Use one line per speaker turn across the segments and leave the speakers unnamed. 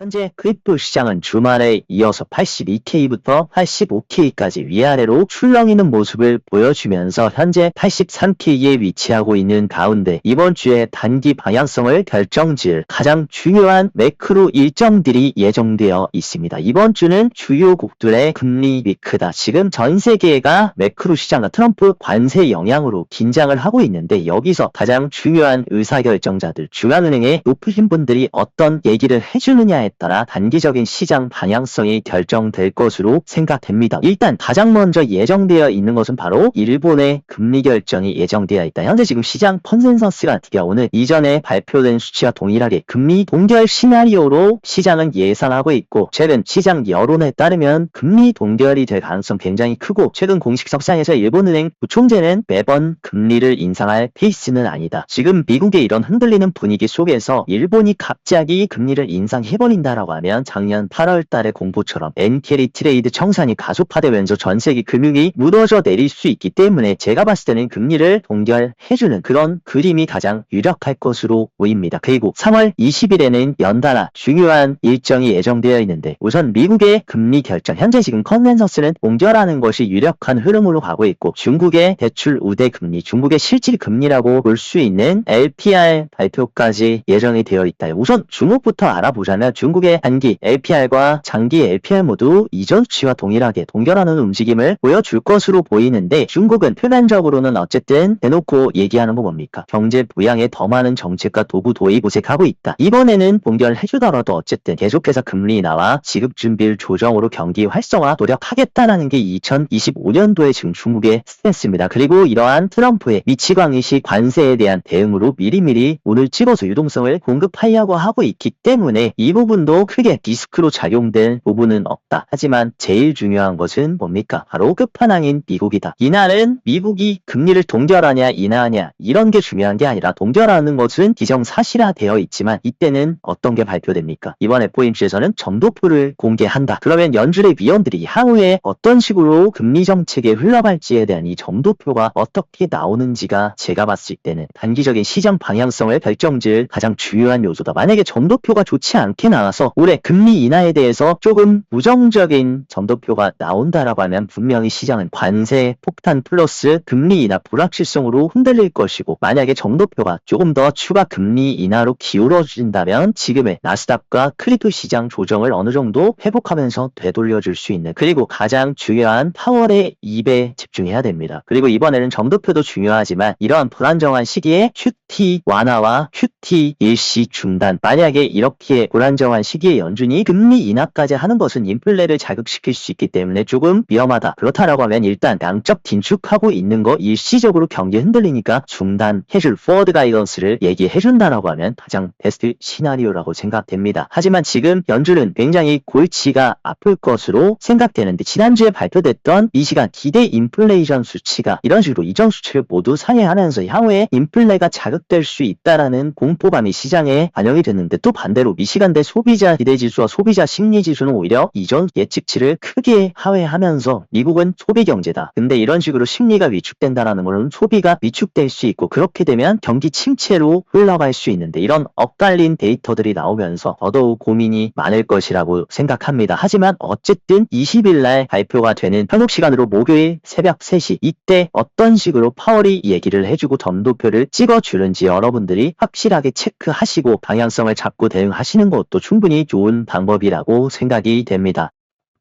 현재 크립토 시장은 주말에 이어서 82K부터 85K까지 위아래로 출렁이는 모습을 보여주면서 현재 83K에 위치하고 있는 가운데 이번 주에 단기 방향성을 결정지을 가장 중요한 매크로 일정들이 예정되어 있습니다. 이번 주는 주요 국들의 금리 위크다. 지금 전 세계가 매크로 시장과 트럼프 관세 영향으로 긴장을 하고 있는데 여기서 가장 중요한 의사결정자들, 중앙은행의 높으신 분들이 어떤 얘기를 해주느냐에 따라 단기적인 시장 방향성이 결정될 것으로 생각됩니다. 일단 가장 먼저 예정되어 있는 것은 바로 일본의 금리 결정이 예정되어 있다. 현재 지금 시장 컨센서스 같은 경우는 이전에 발표된 수치와 동일하게 금리 동결 시나리오로 시장은 예상하고 있고 최근 시장 여론에 따르면 금리 동결이 될 가능성 굉장히 크고 최근 공식 석상에서 일본은행 부총재는 매번 금리를 인상할 페이스는 아니다. 지금 미국의 이런 흔들리는 분위기 속에서 일본이 갑자기 금리를 인상해버린다라고 하면 작년 8월 달의 공포처럼 엔캐리 트레이드 청산이 가속화되면서 전 세계 금융이 무너져 내릴 수 있기 때문에 제가 봤을 때는 금리를 동결해주는 그런 그림이 가장 유력할 것으로 보입니다. 그리고 3월 20일에는 연달아 중요한 일정이 예정되어 있는데 우선 미국의 금리 결정, 현재 지금 컨센서스는 동결하는 것이 유력한 흐름으로 가고 있고 중국의 대출 우대 금리, 중국의 실질 금리라고 볼 수 있는 LPR 발표까지 예정이 되어 있다. 우선 중국부터 알아보자면 중국의 단기 LPR과 장기 LPR 모두 이전 수치와 동일하게 동결하는 움직임을 보여줄 것으로 보이는데 중국은 표면적으로는 어쨌든 대놓고 얘기하는 거 뭡니까? 경제 부양에 더 많은 정책과 도구 도입 모색하고 있다. 이번에는 동결해주더라도 어쨌든 계속해서 금리 인하와 지급 준비율 조정으로 경기 활성화 노력하겠다라는 게 2025년도에 지금 중국의 스탠스입니다. 그리고 이러한 트럼프의 미치광이식 관세에 대한 대응으로 미리미리 운을 찍어서 유동성을 공급하려고 하고 있기 때문에 이 부분도 크게 리스크로 작용될 부분은 없다. 하지만 제일 중요한 것은 뭡니까? 바로 끝판왕인 미국이다. 이날은 미국이 금리를 동결하냐 인하하냐 이런 게 중요한 게 아니라 동결하는 것은 기정사실화되어 있지만 이때는 어떤 게 발표됩니까? 이번 FOMC에서는 점도표를 공개한다. 그러면 연준의 위원들이 향후에 어떤 식으로 금리 정책에 흘러갈지에 대한 이 점도표가 어떻게 나오는지가 제가 봤을 때는 단기적인 시장 방향성을 결정지을 가장 중요한 요소다. 만약에 점도표가 좋지 않게 나와서 올해 금리 인하에 대해서 조금 부정적인 점도표가 나온다라고 하면 분명히 시장은 관세 폭탄 플러스 금리 인하 불확실성으로 흔들릴 것이고 만약에 점도표가 조금 더 추가 금리 인하로 기울어진다면 지금의 나스닥과 크립토 시장 조정을 어느 정도 회복하면서 되돌려줄 수 있는 그리고 가장 중요한 파월의 입에 집중해야 됩니다. 그리고 이번에는 점도표도 중요하지만 이러한 불안정한 시기에 QT 완화와 QT 일시 중단 만약에 이렇게 불안정한 시기에 연준이 금리 인하까지 하는 것은 인플레를 자극시킬 수 있기 때문에 조금 위험하다. 그렇다라고 하면 일단 양적 긴축하고 있는 거 일시적으로 경기 흔들리니까 중단해줄 포워드 가이던스를 얘기해준다라고 하면 가장 베스트 시나리오라고 생각됩니다. 하지만 지금 연준은 굉장히 골치가 아플 것으로 생각되는데 지난주에 발표됐던 미시간 기대 인플레이션 수치가 이런 식으로 이전 수치를 모두 상회하면서 향후에 인플레가 자극될 수 있다라는 공포감이 시장에 반영이 됐는데 또 반대로 미시간대 소비자 기대지수와 소비자 심리지수는 오히려 이전 예측치를 크게 하회하면서 미국은 소비경제다. 근데 이런 식으로 심리가 위축된다라는 것은 소비가 위축될 수 있고 그렇게 되면 경기 침체로 흘러갈 수 있는데 이런 엇갈린 데이터들이 나오면서 더더욱 고민이 많을 것이라고 생각합니다. 하지만 어쨌든 20일날 발표가 되는 한국 시간으로 목요일 새벽 3시 이때 어떤 식으로 파월이 얘기를 해주고 점도표를 찍어주는지 여러분들이 확실하게 체크하시고 방향성을 잡고 대응하시는 것도 충분히 좋은 방법이라고 생각이 됩니다.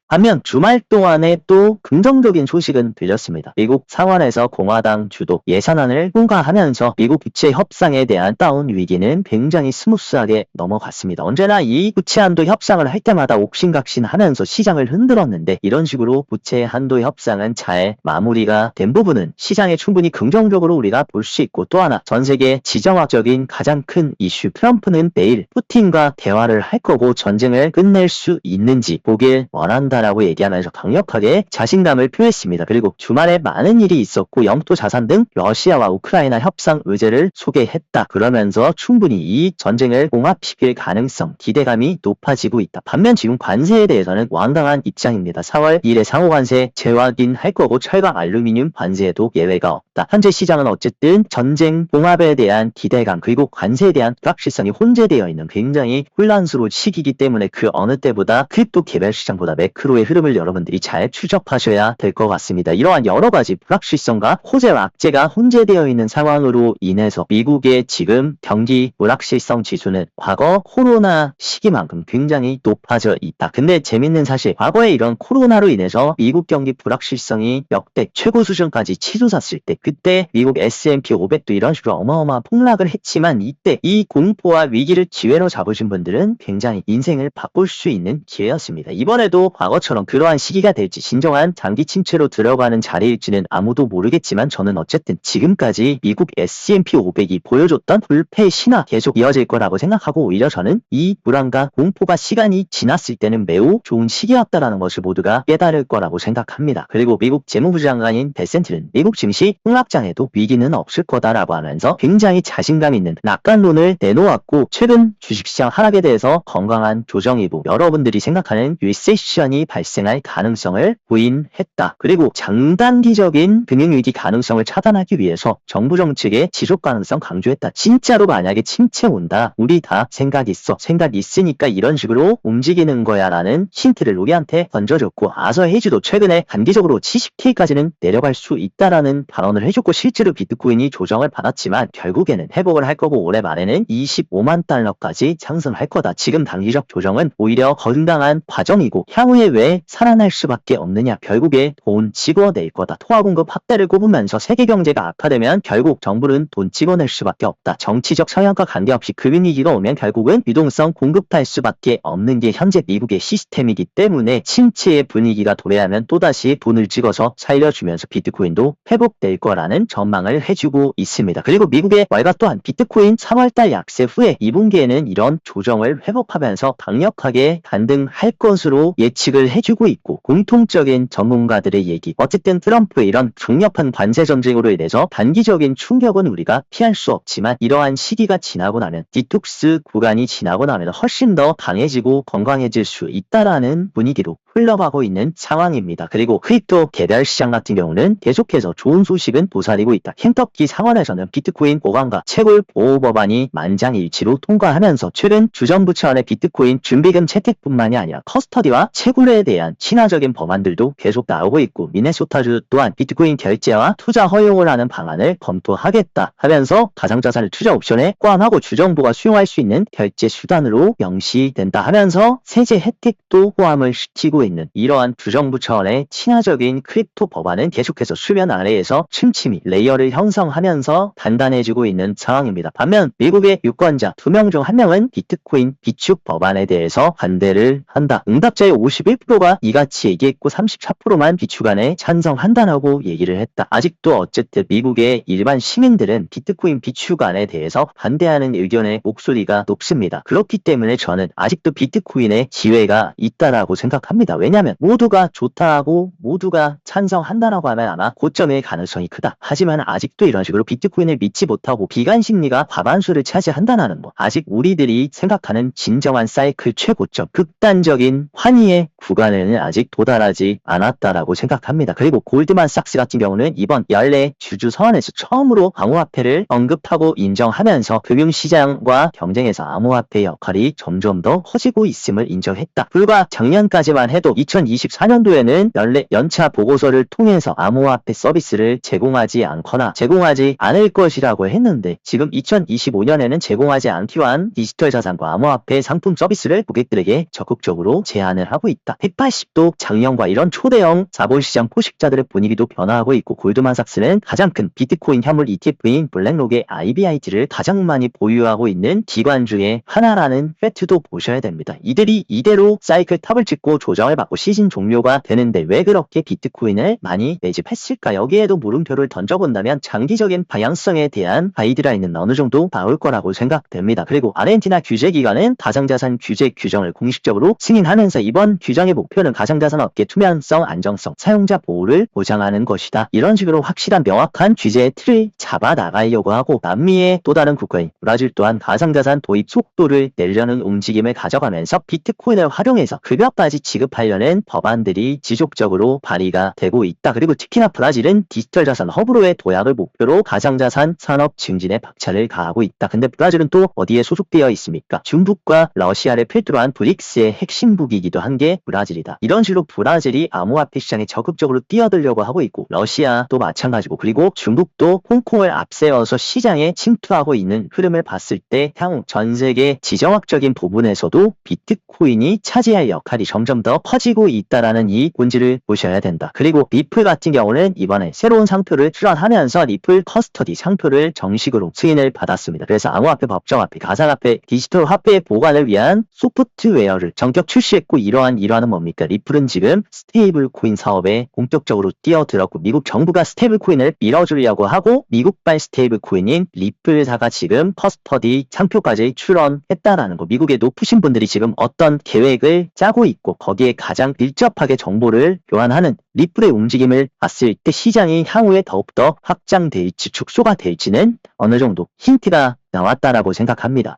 반면 주말 동안에 또 긍정적인 소식은 들렸습니다. 미국 상원에서 공화당 주도 예산안을 통과하면서 미국 부채 협상에 대한 다운 위기는 굉장히 스무스하게 넘어갔습니다. 언제나 이 부채 한도 협상을 할 때마다 옥신각신하면서 시장을 흔들었는데 이런 식으로 부채 한도 협상은 잘 마무리가 된 부분은 시장에 충분히 긍정적으로 우리가 볼 수 있고 또 하나 전 세계 지정학적인 가장 큰 이슈 트럼프는 내일 푸틴과 대화를 할 거고 전쟁을 끝낼 수 있는지 보길 원한다 있다라고 얘기하면서 강력하게 자신감을 표했습니다. 그리고 주말에 많은 일이 있었고 영토 자산 등 러시아와 우크라이나 협상 의제를 소개했다. 그러면서 충분히 이 전쟁을 봉합시킬 가능성, 기대감이 높아지고 있다. 반면 지금 관세에 대해서는 완강한 입장입니다. 4월 1일 상호 관세 재확인할 거고 철강 알루미늄 관세에도 예외가 없다. 현재 시장은 어쨌든 전쟁 봉합에 대한 기대감 그리고 관세에 대한 불확실성이 혼재되어 있는 굉장히 혼란스러운 시기이기 때문에 그 어느 때보다 크립토 개별 시장보다 매크로의 흐름을 여러분들이 잘 추적하셔야 될 것 같습니다. 이러한 여러 가지 불확실성과 호재와 악재가 혼재되어 있는 상황으로 인해서 미국의 지금 경기 불확실성 지수는 과거 코로나 시기만큼 굉장히 높아져 있다. 근데 재밌는 사실 과거에 이런 코로나로 인해서 미국 경기 불확실성이 역대 최고 수준까지 치솟았을 때 그때 미국 S&P 500도 이런 식으로 어마어마한 폭락을 했지만 이때 이 공포와 위기를 기회로 잡으신 분들은 굉장히 인생을 바꿀 수 있는 기회였습니다. 이번에도 과거처럼 그러한 시기가 될지 진정한 장기 침체로 들어가는 자리일지는 아무도 모르겠지만 저는 어쨌든 지금까지 미국 S&P 500이 보여줬던 불패 신화 계속 이어질 거라고 생각하고 오히려 저는 이 불안과 공포가 시간이 지났을 때는 매우 좋은 시기였다라는 것을 모두가 깨달을 거라고 생각합니다. 그리고 미국 재무부 장관인 베센트는 미국 증시 폭락장에도 위기는 없을 거다라고 하면서 굉장히 자신감 있는 낙관론을 내놓았고 최근 주식시장 하락에 대해서 건강한 조정이고 여러분들이 생각하는 리세션이 발생할 가능성을 부인했다. 그리고 장단기적인 금융위기 가능성을 차단하기 위해서 정부 정책의 지속 가능성 강조했다. 진짜로 만약에 침체 온다. 우리 다 생각 있어. 생각 있으니까 이런 식으로 움직이는 거야 라는 힌트를 우리한테 던져줬고 아서 헤이즈도 최근에 단기적으로 70K까지는 내려갈 수 있다라는 발언을 해줬고 실제로 비트코인이 조정을 받았지만 결국에는 회복을 할 거고 올해 말에는 25만 달러까지 상승할 거다. 지금 단기적 조정은 오히려 건강한 과정이고 향후에 왜 살아날 수밖에 없느냐. 결국에 돈 찍어낼 거다. 토화 공급 확대를 꼽으면서 세계 경제가 악화되면 결국 정부는 돈 찍어낼 수밖에 없다. 정치적 성향과 관계없이 금융위기가 오면 결국은 유동성 공급할 수밖에 없는 게 현재 미국의 시스템이기 때문에 침체의 분위기가 도래하면 또다시 돈을 찍어서 살려주면서 비트코인도 회복될 거라는 전망을 해주고 있습니다. 그리고 미국의 월가 또한 비트코인 3월달 약세 후에 2분기에는 이런 조정을 회복하면서 강력하게 반등할 것으로 예측을 해주고 있고 공통적인 전문가들의 얘기 어쨌든 트럼프의 이런 강력한 관세 전쟁으로 인해서 단기적인 충격은 우리가 피할 수 없지만 이러한 시기가 지나고 나면 디톡스 구간이 지나고 나면 훨씬 더 강해지고 건강해질 수 있다라는 분위기로 흘러가고 있는 상황입니다. 그리고 크립토 개별 시장 같은 경우는 계속해서 좋은 소식은 도사리고 있다. 켄터키 상원에서는 비트코인 보관과 채굴 보호 법안이 만장일치로 통과하면서 최근 주정부 차원의 비트코인 준비금 채택뿐만이 아니라 커스터디와 채굴에 대한 친화적인 법안들도 계속 나오고 있고 미네소타주 또한 비트코인 결제와 투자 허용을 하는 방안을 검토하겠다 하면서 가상자산을 투자 옵션에 포함하고 주정부가 수용할 수 있는 결제 수단으로 명시된다 하면서 세제 혜택도 포함을 시키고 있는 이러한 주정부 차원의 친화적인 크립토 법안은 계속해서 수면 아래에서 침침이 레이어를 형성하면서 단단해지고 있는 상황입니다. 반면 미국의 유권자 2명 중 1명은 비트코인 비축 법안에 대해서 반대를 한다. 응답자의 51%가 이같이 얘기했고 34%만 비축안에 찬성한다라고 얘기를 했다. 아직도 어쨌든 미국의 일반 시민들은 비트코인 비축안에 대해서 반대하는 의견의 목소리가 높습니다. 그렇기 때문에 저는 아직도 비트코인의 기회가 있다라고 생각합니다. 왜냐하면 모두가 좋다고 모두가 찬성한다라고 하면 아마 고점의 가능성이 크다. 하지만 아직도 이런 식으로 비트코인을 믿지 못하고 비관 심리가 과반수를 차지한다는 거. 아직 우리들이 생각하는 진정한 사이클 최고점, 극단적인 환희의 구간에는 아직 도달하지 않았다라고 생각합니다. 그리고 골드만삭스 같은 경우는 이번 연례 주주 서한에서 처음으로 암호화폐를 언급하고 인정하면서 금융시장과 경쟁에서 암호화폐의 역할이 점점 더 커지고 있음을 인정했다. 불과 작년까지만 해도 2024년도에는 연차 보고서를 통해서 암호화폐 서비스를 제공하지 않거나 제공하지 않을 것이라고 했는데 지금 2025년에는 제공하지 않기로 한 디지털 자산과 암호화폐 상품 서비스를 고객들에게 적극적으로 제안을 하고 있다. 180도 작년과 이런 초대형 자본시장 포식자들의 분위기도 변화하고 있고 골드만삭스는 가장 큰 비트코인 현물 ETF인 블랙록의 IBIT를 가장 많이 보유하고 있는 기관 중에 하나라는 팩트도 보셔야 됩니다. 이들이 이대로 사이클 탑을 찍고 조정을 받고 시즌 종료가 되는데 왜 그렇게 비트코인을 많이 매집했을까? 여기에도 물음표를 던져본다면 장기적인 방향성에 대한 가이드라인은 어느 정도 나올 거라고 생각됩니다. 그리고 아르헨티나 규제기관은 가상자산 규제 규정을 공식적으로 승인하면서 이번 규정 조정의 목표는 가상자산 업계 투명성, 안정성, 사용자 보호를 보장하는 것이다. 이런 식으로 확실한 명확한 규제의 틀을 잡아 나가려고 하고, 남미의 또 다른 국가인 브라질 또한 가상자산 도입 속도를 내려는 움직임을 가져가면서 비트코인을 활용해서 급여까지 지급하려는 법안들이 지속적으로 발의가 되고 있다. 그리고 특히나 브라질은 디지털 자산 허브로의 도약을 목표로 가상자산 산업 증진에 박차를 가하고 있다. 근데 브라질은 또 어디에 소속되어 있습니까? 중국과 러시아를 필두로 한 브릭스의 핵심국이기도 한 게 브라질이다. 이런 식으로 브라질이 암호화폐 시장에 적극적으로 뛰어들려고 하고 있고, 러시아도 마찬가지고, 그리고 중국도 홍콩을 앞세워서 시장에 침투하고 있는 흐름을 봤을 때 향후 전 세계 지정학적인 부분에서도 비트코인이 차지할 역할이 점점 더 커지고 있다라는 이 본질을 보셔야 된다. 그리고 리플 같은 경우는 이번에 새로운 상표를 출원하면서 리플 커스터디 상표를 정식으로 승인을 받았습니다. 그래서 암호화폐, 법정화폐, 가상화폐, 디지털 화폐의 보관을 위한 소프트웨어를 전격 출시했고, 이러한 일환은 뭡니까? 리플은 지금 스테이블 코인 사업에 본격적으로 뛰어들었고, 미국 정부가 스테이블 코인을 밀어주려고 하고, 미국발 스테이블 코인인 리플사가 지금 커스터디 상표까지 출원했다라는 거. 미국의 높으신 분들이 지금 어떤 계획을 짜고 있고, 거기에 가장 밀접하게 정보를 교환하는 리플의 움직임을 봤을 때 시장이 향후에 더욱더 확장될지 축소가 될지는 어느 정도 힌트가 나왔다라고 생각합니다.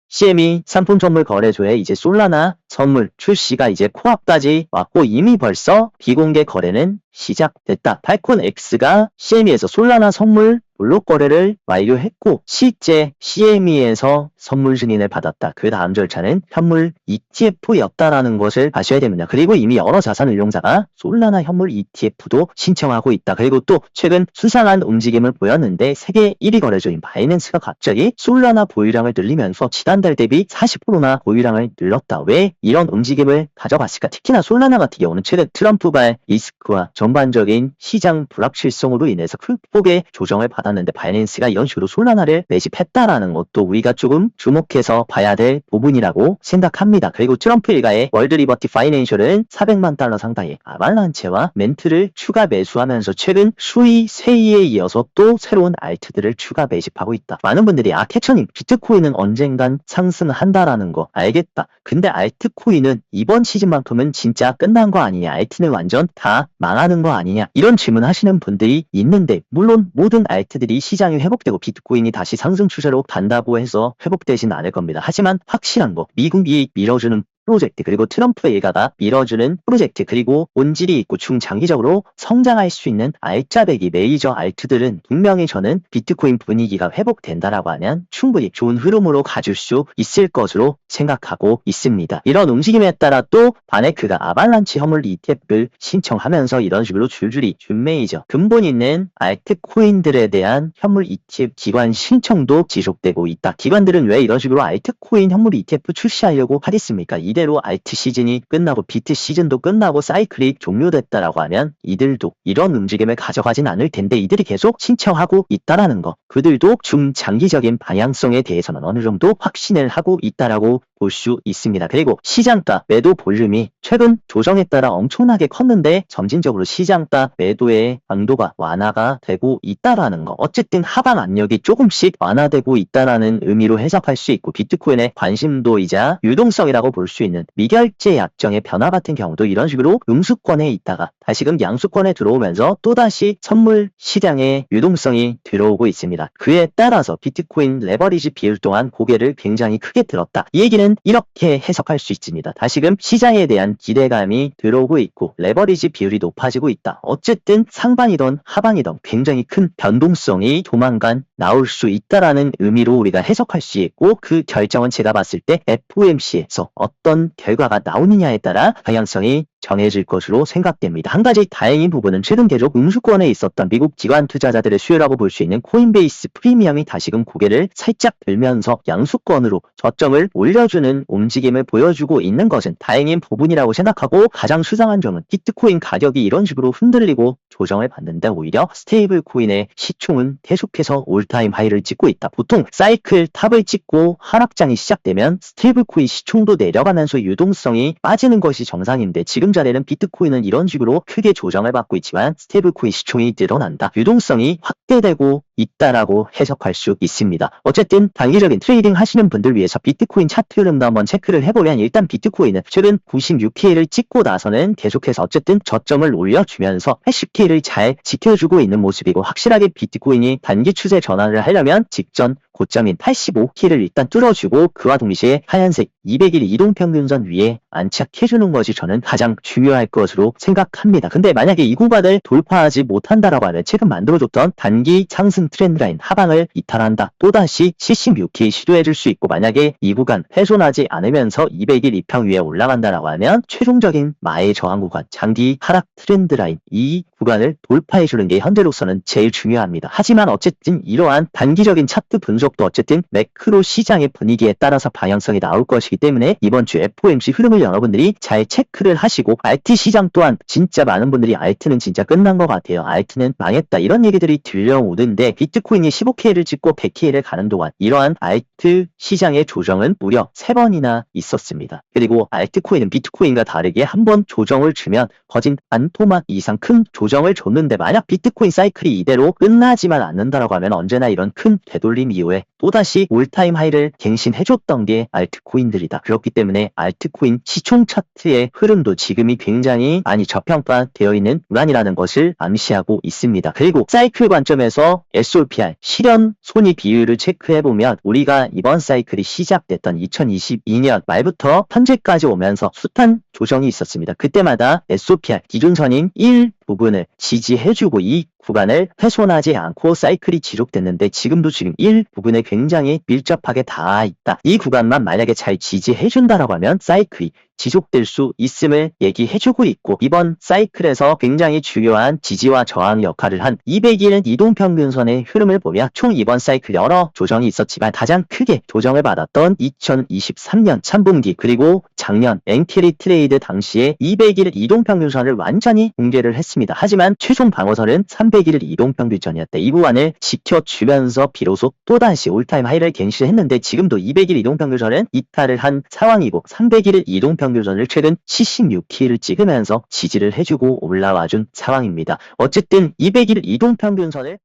CME 상품 선물 거래소에 이제 솔라나 선물 출시가 이제 코앞까지 왔고, 이미 벌써 비공개 거래는 시작됐다. 팔콘 X가 CME에서 솔라나 선물 블록 거래를 완료했고, 실제 CME에서 선물 승인을 받았다. 그 다음 절차는 현물 ETF였다라는 것을 아셔야 됩니다. 그리고 이미 여러 자산 운용사가 솔라나 현물 ETF도 신청하고 있다. 그리고 또 최근 수상한 움직임을 보였는데, 세계 1위 거래소인 바이낸스가 갑자기 솔라나 보유량을 늘리면서 지난달 대비 40%나 보유량을 늘렸다. 왜 이런 움직임을 가져갔을까? 특히나 솔라나 같은 경우는 최근 트럼프발 리스크와 전반적인 시장 불확실성으로 인해서 큰 폭의 조정을 받았는데, 바이낸스가 이런 식으로 솔라나를 매집했다라는 것도 우리가 조금 주목해서 봐야 될 부분이라고 생각합니다. 그리고 트럼프 일가의 월드 리버티 파이낸셜은 400만 달러 상당의 아발란체와 멘트를 추가 매수하면서 최근 수위 세이에 이어서 또 새로운 알트들을 추가 매집하고 있다. 많은 분들이 캐처님, 비트코인은 언젠간 상승한다라는 거 알겠다. 근데 알트코인은 이번 시즌만큼은 진짜 끝난 거 아니냐, 알트는 완전 다 망하는 거 아니냐, 이런 질문 하시는 분들이 있는데, 물론 모든 알트들이 시장이 회복되고 비트코인이 다시 상승 추세로 간다고 해서 회복되진 않을 겁니다. 하지만 확실한 거, 미국이 밀어주는 프로젝트, 그리고 트럼프 일가가 밀어주는 프로젝트, 그리고 본질이 있고 중장기적으로 성장할 수 있는 알짜배기 메이저 알트들은 분명히 저는 비트코인 분위기가 회복된다라고 하면 충분히 좋은 흐름으로 가줄 수 있을 것으로 생각하고 있습니다. 이런 움직임에 따라 또 바네크가 아발란치 허물 ETF를 신청하면서 이런 식으로 줄줄이 준 메이저 근본 있는 알트코인들에 대한 현물 ETF 기관 신청도 지속되고 있다. 기관들은 왜 이런 식으로 알트코인 현물 ETF 출시하려고 하겠습니까? 이대로 알트 시즌이 끝나고 비트 시즌도 끝나고 사이클이 종료됐다라고 하면 이들도 이런 움직임을 가져가진 않을 텐데, 이들이 계속 신청하고 있다라는 거, 그들도 중장기적인 방향성에 대해서는 어느 정도 확신을 하고 있다라고 볼 수 있습니다. 그리고 시장가 매도 볼륨이 최근 조정에 따라 엄청나게 컸는데, 점진적으로 시장가 매도의 강도가 완화가 되고 있다라는 거, 어쨌든 하방 압력이 조금씩 완화되고 있다라는 의미로 해석할 수 있고, 비트코인의 관심도이자 유동성이라고 볼 수 있는 미결제 약정의 변화 같은 경우도 이런 식으로 음수권에 있다가 다시금 양수권에 들어오면서 또다시 선물 시장의 유동성이 들어오고 있습니다. 그에 따라서 비트코인 레버리지 비율 동안 고개를 굉장히 크게 들었다. 이 얘기는 이렇게 해석할 수 있습니다. 다시금 시장에 대한 기대감이 들어오고 있고 레버리지 비율이 높아지고 있다. 어쨌든 상반이던 하반이던 굉장히 큰 변동성이 조만간 나올 수 있다라는 의미로 우리가 해석할 수 있고, 그 결정은 제가 봤을 때 FOMC에서 어떤 결과가 나오느냐에 따라 방향성이 정해질 것으로 생각됩니다. 한 가지 다행인 부분은 최근 계속 음수권에 있었던 미국 기관 투자자들의 수요라고 볼 수 있는 코인베이스 프리미엄이 다시금 고개를 살짝 들면서 양수권으로 저점을 올려주는 움직임을 보여주고 있는 것은 다행인 부분이라고 생각하고, 가장 수상한 점은 비트코인 가격이 이런 식으로 흔들리고 조정을 받는데 오히려 스테이블 코인의 시총은 계속해서 올타임 하이를 찍고 있다. 보통 사이클 탑을 찍고 하락장이 시작되면 스테이블 코인 시총도 내려가면서 유동성이 빠지는 것이 정상인데, 지금 자리는 비트코인은 이런 식으로 크게 조정을 받고 있지만 스테이블 코인 시총이 늘어난다. 유동성이 확대되고 있다라고 해석할 수 있습니다. 어쨌든 단기적인 트레이딩 하시는 분들 위해서 비트코인 차트 흐름도 한번 체크를 해보면 일단 비트코인은 최근 96K를 찍고 나서는 계속해서 어쨌든 저점을 올려주면서 80K를 잘 지켜주고 있는 모습이고, 확실하게 비트코인이 단기 추세 전환을 하려면 직전 고점인 85K를 일단 뚫어주고 그와 동시에 하얀색 200일 이동평균선 위에 안착해주는 것이 저는 가장 중요할 것으로 생각합니다. 근데 만약에 이 구간을 돌파하지 못한다라고 하면 최근 만들어줬던 단기 상승 트렌드라인 하방을 이탈한다, 또다시 76K 시도해줄 수 있고, 만약에 이 구간 훼손하지 않으면서 200일 이평 위에 올라간다라고 하면 최종적인 마의 저항 구간 장기 하락 트렌드라인 이 구간을 돌파해주는 게 현재로서는 제일 중요합니다. 하지만 어쨌든 이러한 단기적인 차트 분석도 어쨌든 매크로 시장의 분위기에 따라서 방향성이 나올 것이기 때문에 이번 주 FOMC 흐름을 여러분들이 잘 체크를 하시고, 알트 시장 또한 진짜 많은 분들이 알트는 진짜 끝난 것 같아요, 알트는 망했다, 이런 얘기들이 들려오는데 비트코인이 15K를 찍고 100K를 가는 동안 이러한 알트 시장의 조정은 무려 3번이나 있었습니다. 그리고 알트코인은 비트코인과 다르게 한번 조정을 주면 거진 반토막 이상 큰 조정을 줬는데, 만약 비트코인 사이클이 이대로 끝나지만 않는다라고 하면 언제나 이런 큰 되돌림 이후에 또다시 올타임 하이를 갱신해줬던 게 알트코인들이다. 그렇기 때문에 알트코인 시총 차트의 흐름도 지금이 굉장히 많이 저평가되어 있는 구간이라는 것을 암시하고 있습니다. 그리고 사이클 관점에서 SOPR 실현 손익 비율을 체크해보면 우리가 이번 사이클이 시작됐던 2022년 말부터 현재까지 오면서 숱한 조정이 있었습니다. 그때마다 SOPR 기준선인 1 부분을 지지해주고 이 구간을 훼손하지 않고 사이클이 지속됐는데, 지금도 지금 1 부분에 굉장히 밀접하게 닿아 있다. 이 구간만 만약에 잘 지지해준다라고 하면 사이클이 지속될 수 있음을 얘기해주고 있고, 이번 사이클에서 굉장히 중요한 지지와 저항 역할을 한 200일 이동평균선의 흐름을 보면 총 이번 사이클 여러 조정이 있었지만 가장 크게 조정을 받았던 2023년 3분기 그리고 작년 엔캐리 트레이드 당시에 200일 이동평균선을 완전히 붕괴를 했습니다. 하지만 최종 방어선은 300일 이동평균선이었대. 이 구간을 지켜주면서 비로소 또다시 올타임 하이를 갱신했는데, 지금도 200일 이동평균선은 이탈을 한 상황이고 300일 이동평균선을 최근 76K를 찍으면서 지지를 해주고 올라와준 상황입니다. 어쨌든 200일 이동평균선을